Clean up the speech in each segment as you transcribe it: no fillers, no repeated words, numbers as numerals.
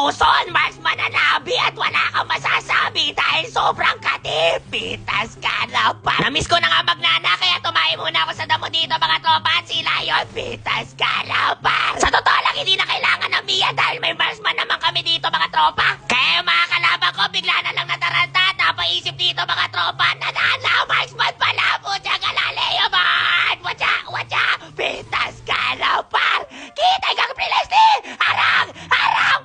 Tuson, Marksman na nabi at wala kang masasabi dahil sobrang katipitas ka na pa. Namiss ko na nga magnana kaya tumayo muna ako sa damo dito mga tropa at sila yun, pitas ka na pa. Sa totoo lang hindi na kailangan ng Mia dahil may Marksman naman kami dito mga tropa. Kaya yung mga kalaban ko bigla na lang nataranta at napaisip dito mga tropa na Marksman pala po siya kalaleo man. Watcha, pitas ka na pa. Kita ka Leslie! Harang!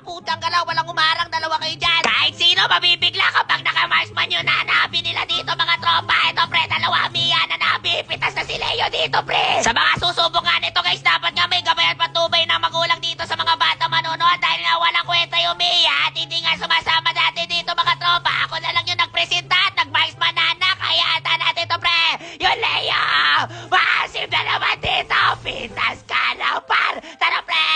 Putang galaw, walang umarang, dalawa kayo dyan. Kahit sino mabibigla kapag naka-Marksman yun na nabi nila dito mga tropa. Ito pre, dalawa Mia na nabi. Pitas na si Leo dito pre. Sa mga susubukan nito guys, dapat nga may gabay at patubay ng magulang dito sa mga bata manonood dahil nga walang kwenta yung Mia at hindi nga sumasama dati dito mga tropa. Ako na lang yung nagpresenta at nag-Marksman na anak. Kaya ata natin to pre. Yung Leo! Masim na naman dito. Pitas ka na par. Tara pre!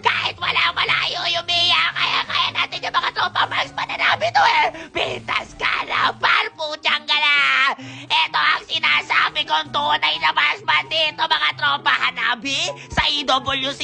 Kahit walang malayo yung Mia, kaya natin yung mga tropa Marksman na namin to eh. Pitas ka na par. Putyang gala. Ito ang sinasabi kong tunay na Marksman dito mga tropa Hanabi sa EWC.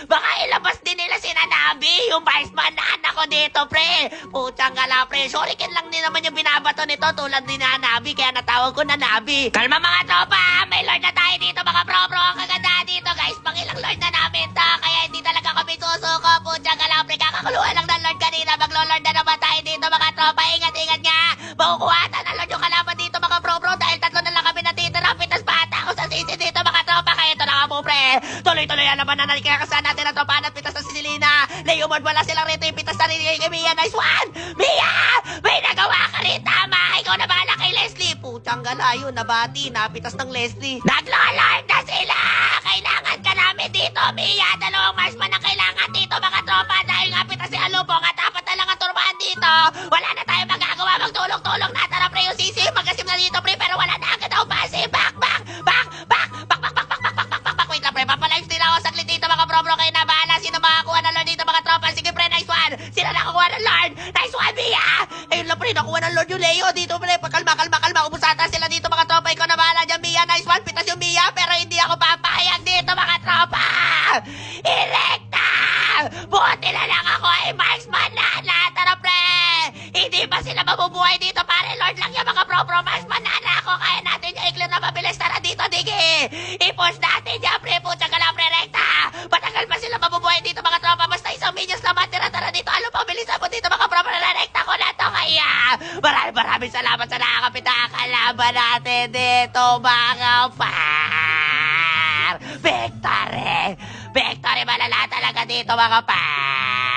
Baka ilabas din nila si Hanabi, yung Marksman na anak ko dito pre. Putyang gala pre. Shuriken lang din naman yung binabato nito tulad din na Hanabi kaya natawag ko na Hanabi. Kalma mga tropa, may lord na tayo dito mga bro. Ang kaganda dito guys, pangilang lord na namin to kaya hindi talaga kami susuko. Putyang gala pre, kakakuluhan lang ng lord kanina. Maglo-lord na naman tayo dito mga tropa. Ingat nga. Makukuhatan na lord yung kalaban dito mga bro dahil tatlo na lang kami natitira. Pitas bata ako sa sisi dito mga tropa. Kaya ito na nga po pre. Tuloy-tuloy ang laban na nakikakasahan natin ang tropa at pitas na si Selena. Leo Mod wala silang rito yung pitas na rin kay Mia. Nice one! Mia! May nagawa ka rin tama. Ikaw na bahala kay Leslie. Putang gala yun. Nabati. Napitas ng Leslie. Naglo-lord na sila! Kailangan ka namin dito Mia. Dalawang Marksman ang kailangan dito mga tropa dahil nga pitas si Alupong at apat na lang ang turbahan dito. Wala na tayo magagawa. Magtulong-tulong na. Tara pre yung sisi. Magasim na dito pre pero wala na agad ako pasi. Back! Wait lang pre. Papalive din ako saglit dito mga bro. Kayo na bahala. Sino makakuha ng Lord dito mga tropa? Sige pre, nice one. Sino nakakuha ng Lord? Nice one Mia. Ayun lang pre. Nakuha ng Lord yung Leo dito pre. Kalma. Ubusata sila dito mga tropa. Ikaw na bahala dyan Mia. Nice one. Pitas yung Mia pero hindi ako papayag dito mga tropa. Erekta! Buti na lang ako ay Marksman na. Tara pre. Hindi pa sila mabubuhay dito pare. Lord lang yung mga bro. Marksman na ako. Kaya natin yung i-clear na mabilis. Tara dito digi. I-push natin yan pre. Putsang ka lang pre rekta. Patagal pa sila mabubuhay dito mga tropa. Basta isang minyas naman. Tara dito. Ano pa bilisan mo dito mga bro. Rekta ko na to kaya. Maraming salamat sa nakakapit na kalaban natin dito mga par. Victory malala talaga dito mga par.